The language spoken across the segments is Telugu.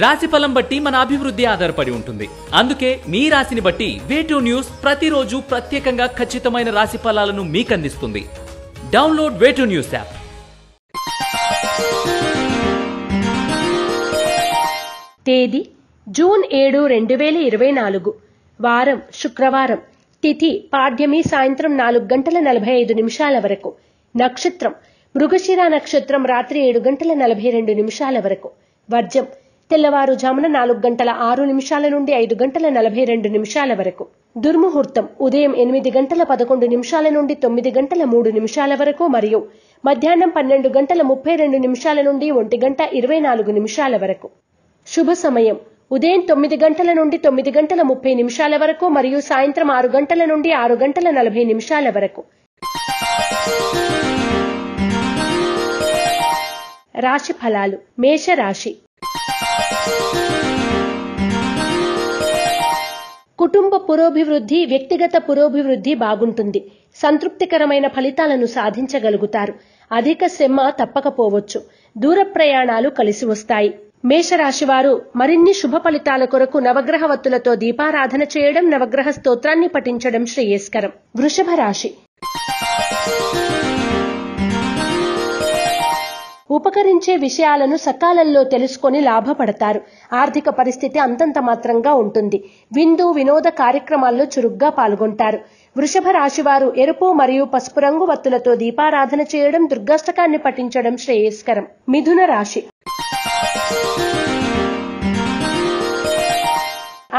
రాశిఫలం బట్టి మన అభివృద్ధి ఆధారపడి ఉంటుంది. అందుకే మీ రాశిని బట్టి వే2 న్యూస్ ప్రతిరోజు ప్రత్యేకంగా ఖచ్చితమైన రాశి ఫలాలను మీకు అందిస్తుంది. Download way two news app. తేదీ జూన్ 7, 2024. వారం శుక్రవారం. తిథి పాడ్యమి సాయంత్రం 4:45 వరకు. నక్షత్రం మృగశిర నక్షత్రం రాత్రి 7:42 వరకు. వర్జం తెల్లవారుజామున 4:06 నుండి 5:42 వరకు. దుర్ముహూర్తం ఉదయం 8:11 నుండి 9:03 వరకు మరియు మధ్యాహ్నం 12:32 నుండి 1:24 వరకు. శుభ సమయం ఉదయం 9 గంటల నుండి 9:30 వరకు మరియు సాయంత్రం 6 గంటల నుండి 6:40 వరకు. రాశి ఫలాలు. మేషరాశి. కుటుంబ పురోభివృద్ధి, వ్యక్తిగత పురోభివృద్ధి బాగుంటుంది. సంతృప్తికరమైన ఫలితాలను సాధించగలుగుతారు. అధిక శ్రమ తప్పకపోవచ్చు. దూర ప్రయాణాలు కలిసి వస్తాయి. మేషరాశి వారు మరిన్ని శుభ ఫలితాల కొరకు నవగ్రహ వత్తులతో దీపారాధన చేయడం, నవగ్రహ స్తోత్రాన్ని పఠించడం శ్రేయస్కరం. వృషభ రాశి. ఉపకరించే విషయాలను సకాలంలో తెలుసుకొని లాభపడతారు. ఆర్థిక పరిస్థితి అంతంత మాత్రంగా ఉంటుంది. విందు వినోద కార్యక్రమాల్లో చురుగ్గా పాల్గొంటారు. వృషభ రాశి వారు ఎరుపు మరియు పసుపు రంగు వత్తులతో దీపారాధన చేయడం, దుర్గాష్టకాన్ని పఠించడం శ్రేయస్కరం. మిథున రాశి.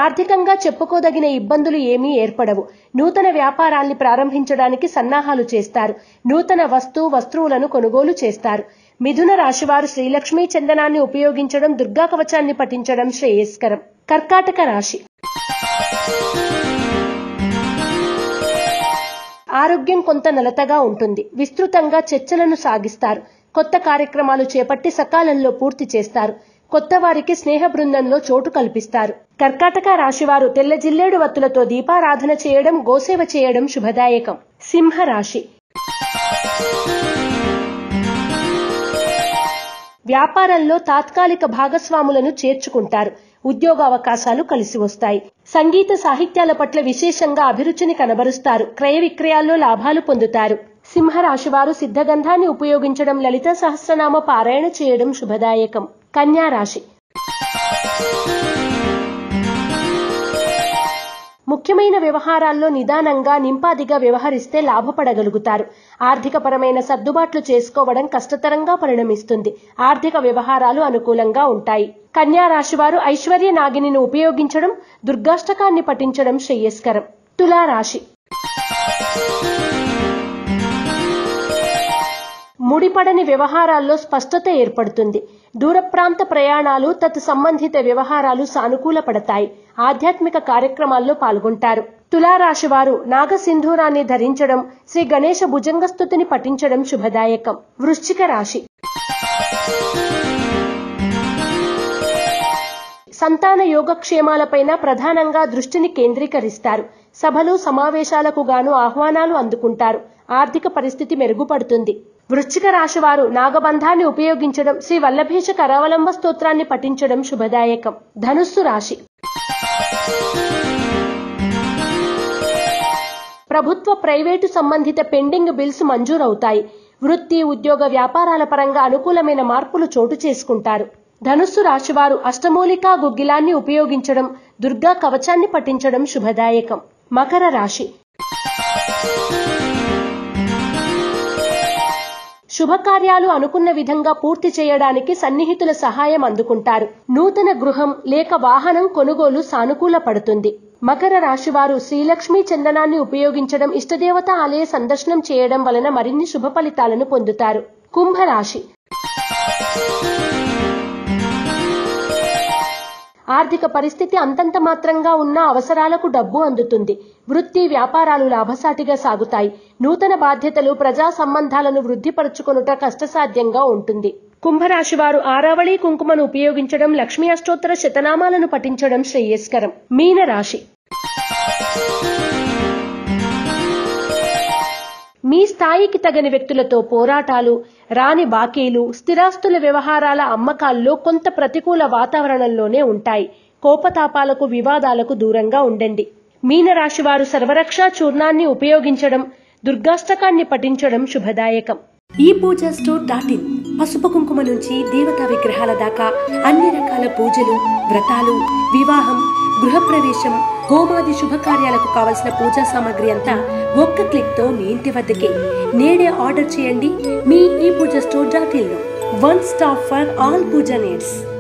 ఆర్థికంగా చెప్పుకోదగిన ఇబ్బందులు ఏమీ ఏర్పడవు. నూతన వ్యాపారాల్ని ప్రారంభించడానికి సన్నాహాలు చేస్తారు. నూతన వస్తువులను కొనుగోలు చేస్తారు. మిథున రాశివారు శ్రీలక్ష్మీ చందనాన్ని ఉపయోగించడం, దుర్గా కవచాన్ని పఠించడం శ్రేయస్కరం. కర్కాటక రాశి. ఆరోగ్యం కొంత నలతగా ఉంటుంది. విస్తృతంగా చర్చలను సాగిస్తారు. కొత్త కార్యక్రమాలు చేపట్టి సకాలంలో పూర్తి చేస్తారు. కొత్త వారికి స్నేహ బృందంలో చోటు కల్పిస్తారు. కర్కాటక రాశివారు తెల్ల జిల్లేడు వత్తులతో దీపారాధన చేయడం, గోసేవ చేయడం శుభదాయకం. సింహ రాశి. వ్యాపారంలో తాత్కాలిక భాగస్వాములను చేర్చుకుంటారు. ఉద్యోగ అవకాశాలు కలిసి వస్తాయి. సంగీత సాహిత్యాల పట్ల విశేషంగా అభిరుచిని కనబరుస్తారు. క్రయ విక్రయాల్లో లాభాలు పొందుతారు. సింహరాశి వారు సిద్ధగంధాన్ని ఉపయోగించడం, లలిత సహస్రనామ పారాయణ చేయడం శుభదాయకం. కన్యా రాశి. ముఖ్యమైన వ్యవహారాల్లో నిదానంగా నింపాదిగా వ్యవహరిస్తే లాభపడగలుగుతారు. ఆర్థికపరమైన సర్దుబాట్లు చేసుకోవడం కష్టతరంగా పరిణమిస్తుంది. ఆర్థిక వ్యవహారాలు అనుకూలంగా ఉంటాయి. కన్యా రాశి వారు ఐశ్వర్య నాగిని ఉపయోగించడం, దుర్గాష్టకాన్ని పఠించడం శ్రేయస్కరం. తులా రాశి. ముడిపడని వ్యవహారాల్లో స్పష్టత ఏర్పడుతుంది. దూర ప్రాంత ప్రయాణాలు, తత్ సంబంధిత వ్యవహారాలు సానుకూలపడతాయి. ఆధ్యాత్మిక కార్యక్రమాల్లో పాల్గొంటారు. తులారాశి వారు నాగసింధూరాన్ని ధరించడం, శ్రీ గణేశ భుజంగస్తుతిని పఠించడం శుభదాయకం. వృశ్చిక రాశి. సంతాన యోగక్షేమాలపైన ప్రధానంగా దృష్టిని కేంద్రీకరిస్తారు. సభలు సమావేశాలకు గాను ఆహ్వానాలు అందుకుంటారు. ఆర్థిక పరిస్థితి మెరుగుపడుతుంది. వృశ్చిక రాశి వారు నాగబంధాన్ని ఉపయోగించడం, శ్రీ వల్లభేశ కరావలంబ స్తోత్రాన్ని పఠించడం శుభదాయకం. ధనుస్సు రాశి. ప్రభుత్వ ప్రైవేటు సంబంధిత పెండింగ్ బిల్స్ మంజూరవుతాయి. వృత్తి ఉద్యోగ వ్యాపారాల పరంగా అనుకూలమైన మార్పులు చోటు చేసుకుంటారు. ధనుస్సు రాశివారు అష్టమూలికా గుగ్గిలాన్ని ఉపయోగించడం, దుర్గా కవచాన్ని పఠించడం శుభదాయకం. మకర రాశి. శుభకార్యాలు అనుకున్న విధంగా పూర్తి చేయడానికి సన్నిహితుల సహాయం అందుకుంటారు. నూతన గృహం లేక వాహనం కొనుగోలు సానుకూల పడుతుంది. మకర రాశివారు శ్రీలక్ష్మీ చందనాన్ని ఉపయోగించడం, ఇష్టదేవత ఆలయ సందర్శనం చేయడం వలన మరిన్ని శుభ ఫలితాలను పొందుతారు. కుంభరాశి. ఆర్థిక పరిస్థితి అంతంత మాత్రంగా ఉన్న అవసరాలకు డబ్బు అందుతుంది. వృత్తి వ్యాపారాలు లాభసాటిగా సాగుతాయి. నూతన బాధ్యతలు, ప్రజా సంబంధాలను వృద్ధిపరుచుకొనుట కష్టసాధ్యంగా ఉంటుంది. కుంభరాశి వారు ఆరావళి కుంకుమను ఉపయోగించడం, లక్ష్మీ అష్టోత్తర శతనామాలను పఠించడం శ్రేయస్కరం. మీన రాశి. మీ స్థాయికి తగని వ్యక్తులతో పోరాటాలు, రాని బాకీలు, స్థిరాస్తుల వ్యవహారాల అమ్మకాల్లో కొంత ప్రతికూల వాతావరణంలోనే ఉంటాయి. కోపతాపాలకు, వివాదాలకు దూరంగా ఉండండి. మీనరాశి వారు సర్వరక్షా చూర్ణాన్ని ఉపయోగించడం, దుర్గాష్టకాన్ని పఠించడం శుభదాయకం. ePoojaStore.in పసుపు కుంకుమ నుంచి దేవతా విగ్రహాల దాకా అన్ని రకాల పూజలు, వ్రతాలు, వివాహం, గృహప్రవేశం, హోమాది శుభకార్యాలకు కావలసిన పూజా సామాగ్రి అంతా ఒక్క క్లిక్ తో మీ ఇంటి వద్దకే. నేడే ఆర్డర్ చేయండి మీ ePoojaStore.in లో. One stop for all puja needs.